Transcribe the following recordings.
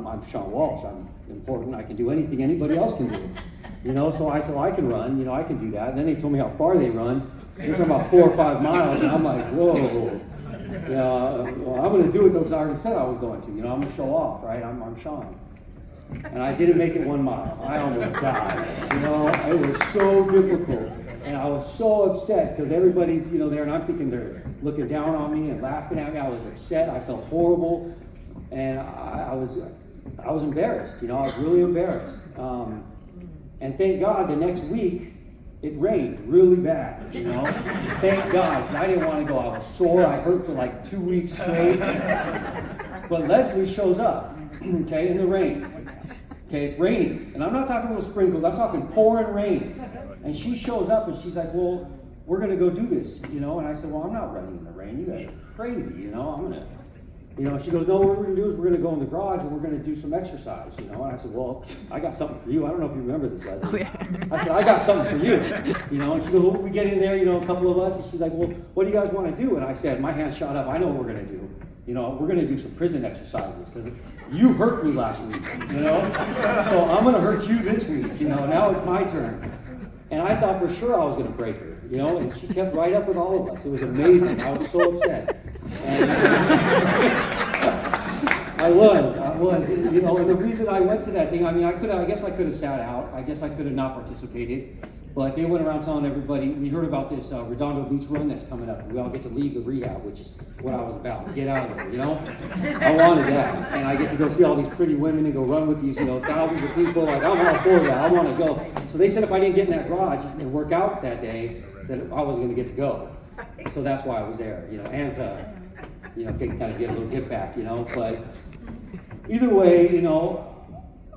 I'm Sean Walsh, I'm important, I can do anything anybody else can do. You know, so I said, well, I can run, you know, I can do that. And then they told me how far they run. They're talking about 4 or 5 miles, and I'm like, whoa. Well, I'm going to do it though, because I already said I was going to. You know, I'm going to show off, right? I'm Sean. And I didn't make it 1 mile. I almost died. You know, it was so difficult. And I was so upset because everybody's, you know, there, and I'm thinking they're looking down on me and laughing at me. I was upset. I felt horrible. And I was embarrassed. You know, I was really embarrassed. And thank God the next week, it rained really bad, you know. Thank God, because I didn't want to go. I was sore. I hurt for like 2 weeks straight. But Leslie shows up, okay, in the rain. Okay, it's raining. And I'm not talking little sprinkles. I'm talking pouring rain. And she shows up and she's like, well, we're going to go do this, you know. And I said, well, I'm not running in the rain. You guys are crazy, you know. I'm going to, you know. She goes, no, what we're going to do is we're going to go in the garage and we're going to do some exercise, you know. And I said, well, I got something for you. I don't know if you remember this, Leslie. Oh, yeah. I said, I got something for you, you know. And she goes, well, we get in there, you know, a couple of us. And she's like, well, what do you guys want to do? And I said, my hand shot up. I know what we're going to do. You know, we're going to do some prison exercises because you hurt me last week, you know. So I'm going to hurt you this week, you know. Now it's my turn. And I thought for sure I was going to break her, you know. And she kept right up with all of us. It was amazing. I was so upset. And, I was, you know, and the reason I went to that thing, I mean, I guess I could have sat out. I guess I could have not participated. But they went around telling everybody, we heard about this Redondo Beach run that's coming up. We all get to leave the rehab, which is what I was about. Get out of there, you know? I wanted that. And I get to go see all these pretty women and go run with these, you know, thousands of people. Like, I'm all for that. I want to go. So they said if I didn't get in that garage and work out that day, that I wasn't going to get to go. So that's why I was there, you know, and to, you know, kind of get a little get back, you know. But either way, you know,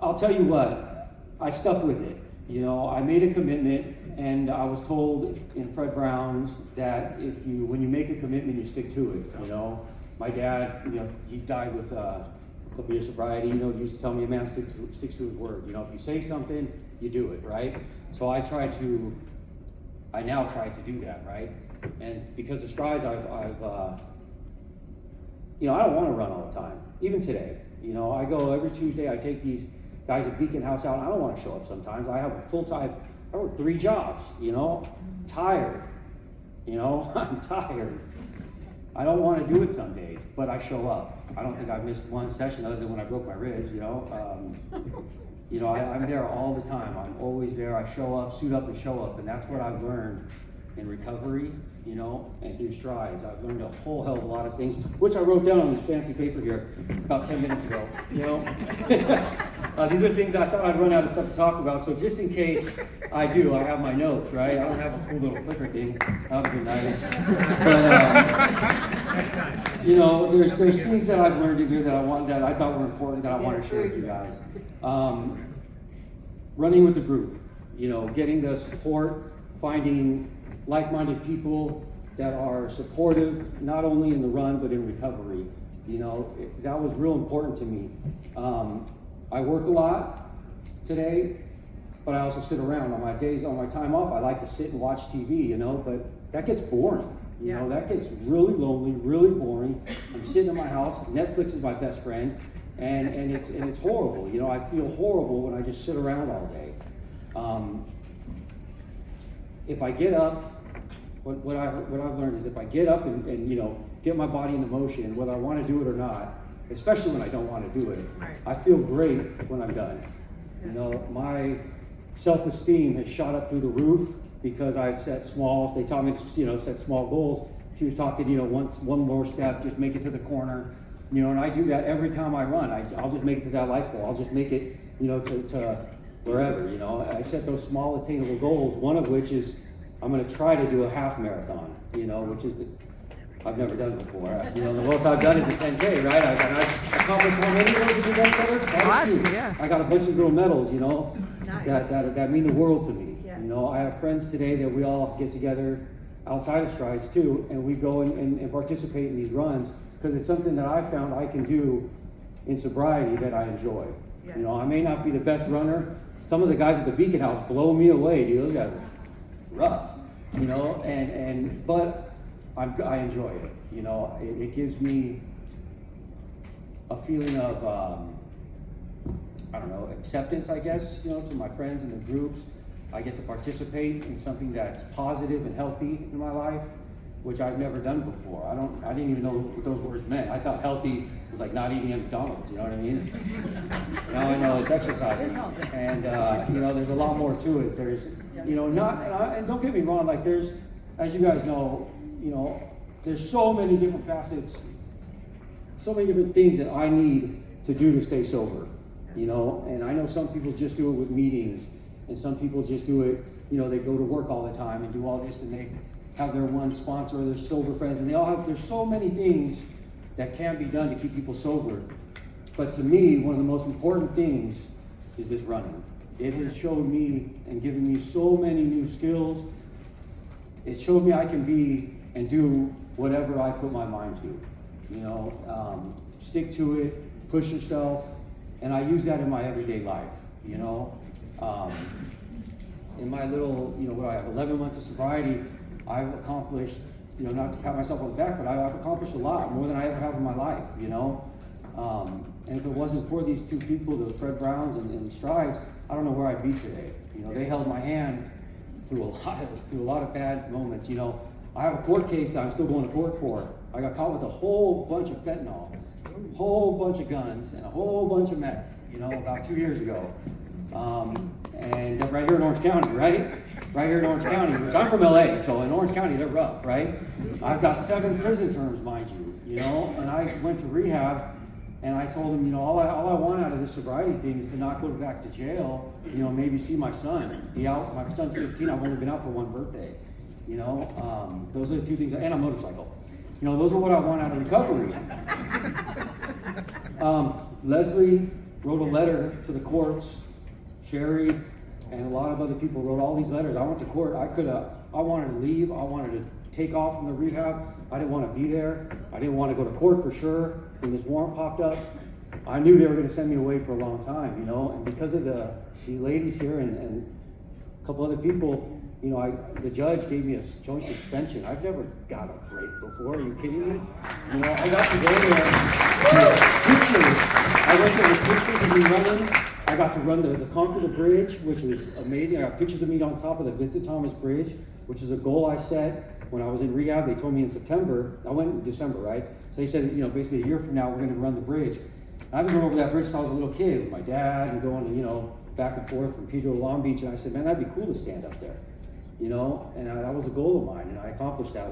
I'll tell you what, I stuck with it. You know, I made a commitment, and I was told in Fred Brown's that when you make a commitment, you stick to it. You know, my dad, you know, he died with a couple years sobriety. You know, he used to tell me a man sticks to his word. You know, if you say something, you do it, right? So I now try to do that, right? And because of strides, you know, I don't want to run all the time, even today. You know, I go every Tuesday, I take these guys at Beacon House out, and I don't want to show up sometimes. I have a full-time, I work 3 jobs, you know, tired, you know, I'm tired. I don't want to do it some days, but I show up. I don't think I've missed one session other than when I broke my ribs, you know. You know, I'm there all the time. I'm always there. I show up, suit up, and show up, and that's what I've learned in recovery, you know, and through strides. I've learned a whole hell of a lot of things, which I wrote down on this fancy paper here about 10 minutes ago, you know. These are things I thought I'd run out of stuff to talk about, so just in case I do, I have my notes, right? I don't have a cool little clicker thing. That would be nice. But, you know, there's things that I've learned in here that I thought were important that I want to share with you guys. Running with the group, you know, getting the support, finding like-minded people that are supportive, not only in the run, but in recovery. You know, that was real important to me. I work a lot today, but I also sit around on my days, on my time off. I like to sit and watch TV, you know, but that gets boring. You know, that gets really lonely, really boring. I'm sitting in my house. Netflix is my best friend, and it's horrible. You know, I feel horrible when I just sit around all day. If I get up, what I've learned is if I get up and you know, get my body into motion, whether I want to do it or not, especially when I don't want to do it, I feel great when I'm done. You know, my self-esteem has shot up through the roof because I've set small, they taught me to, you know, set small goals. She was talking, you know, one more step, just make it to the corner, you know, and I do that every time I run. I'll just make it to that light pole. I'll just make it, you know, to wherever, you know. I set those small attainable goals, one of which is I'm going to try to do a half marathon, you know, which is I've never done before. You know, the most I've done is a 10K, right? I've accomplished how many of those have you done, Trevor? Lots, yeah. I got a bunch of little medals, you know, Nice. that mean the world to me. Yes. You know, I have friends today that we all get together outside of strides too, and we go and participate in these runs because it's something that I found I can do in sobriety that I enjoy. Yes. You know, I may not be the best runner. Some of the guys at the Beacon House blow me away, dude. Those guys are rough, you know, but I enjoy it. You know, it gives me a feeling of I don't know, acceptance, I guess, to my friends and the groups. I get to participate in something that's positive and healthy in my life, which I've never done before. I didn't even know what those words meant. I thought healthy was like not eating at McDonald's, you know what I mean? Now I know it's exercising. And, there's a lot more to it. There's, and don't get me wrong, like as you guys know, there's so many different facets, so many different things that I need to do to stay sober, and I know some people just do it with meetings, and some people just do it, they go to work all the time and do all this, and they have their one sponsor or their sober friends, and there's so many things that can be done to keep people sober. But to me, one of the most important things is this running. It has showed me and given me so many new skills. It showed me I can be and do whatever I put my mind to. Stick to it, push yourself, and I use that in my everyday life. In my little, what I have, 11 months of sobriety, I've accomplished, not to pat myself on the back, but I've accomplished a lot, more than I ever have in my life, and if it wasn't for these two people, the Fred Browns and Strides, I don't know where I'd be today. They held my hand through a lot of bad moments. I have a court case that I'm still going to court for. I got caught with a whole bunch of fentanyl, a whole bunch of guns, and a whole bunch of meth, about 2 years ago. And right here in Orange County, right? Right here in Orange County, which I'm from LA, so in Orange County, they're rough, right? I've got 7 prison terms, mind you, and I went to rehab, and I told them, all I want out of this sobriety thing is to not go back to jail, maybe see my son. My son's 15, I've only been out for 1 birthday, those are the 2 things, and a motorcycle. Those are what I want out of recovery. Leslie wrote a letter to the courts, Sherry, and a lot of other people wrote all these letters. I went to court. I wanted to leave. I wanted to take off from the rehab. I didn't want to be there. I didn't want to go to court for sure. When this warrant popped up, I knew they were going to send me away for a long time, and because of these ladies here and a couple other people, the judge gave me a joint suspension. I've never got a break before. Are you kidding me? I got to go there. Pictures. I went to the pictures of me running. I got to run the Conquer the Bridge, which was amazing. I got pictures of me on top of the Vincent Thomas Bridge, which is a goal I set when I was in rehab. They told me in September. I went in December, right? So they said, basically a year from now, we're going to run the bridge. And I've been going over that bridge since I was a little kid with my dad and going, back and forth from Pedro to Long Beach. And I said, man, that'd be cool to stand up there, and that was a goal of mine. And I accomplished that,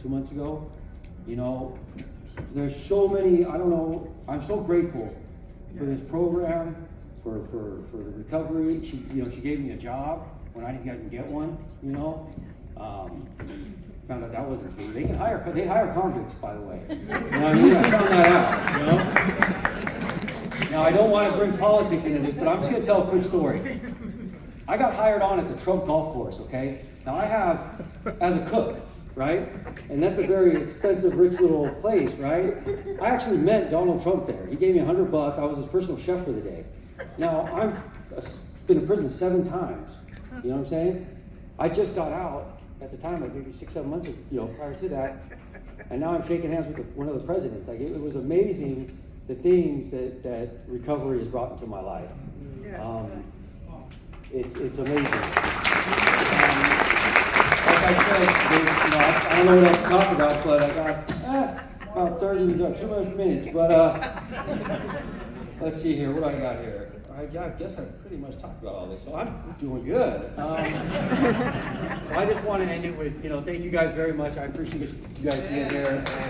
2 months ago? There's so many, I don't know, I'm so grateful for this program, for the recovery. She gave me a job when I didn't get one, Found out that wasn't true. They hire convicts, by the way. I found that out, Now I don't want to bring politics into this, but I'm just going to tell a quick story. I got hired on at the Trump golf course, okay? Now I have, as a cook, right? And that's a very expensive, rich little place, right? I actually met Donald Trump there. He gave me $100. I was his personal chef for the day. Now, I've been in prison 7 times. You know what I'm saying? I just got out at the time, like maybe 6-7 months prior to that. And now I'm shaking hands with one of the presidents. Like it was amazing the things that recovery has brought into my life. It's amazing. Like I said, I don't know what else to talk about, but I got about 30 minutes, 2 minutes. But let's see here, what do I got here? I guess I pretty much talked about all this, so I'm doing good. I just want to end it with, thank you guys very much. I appreciate you guys being here.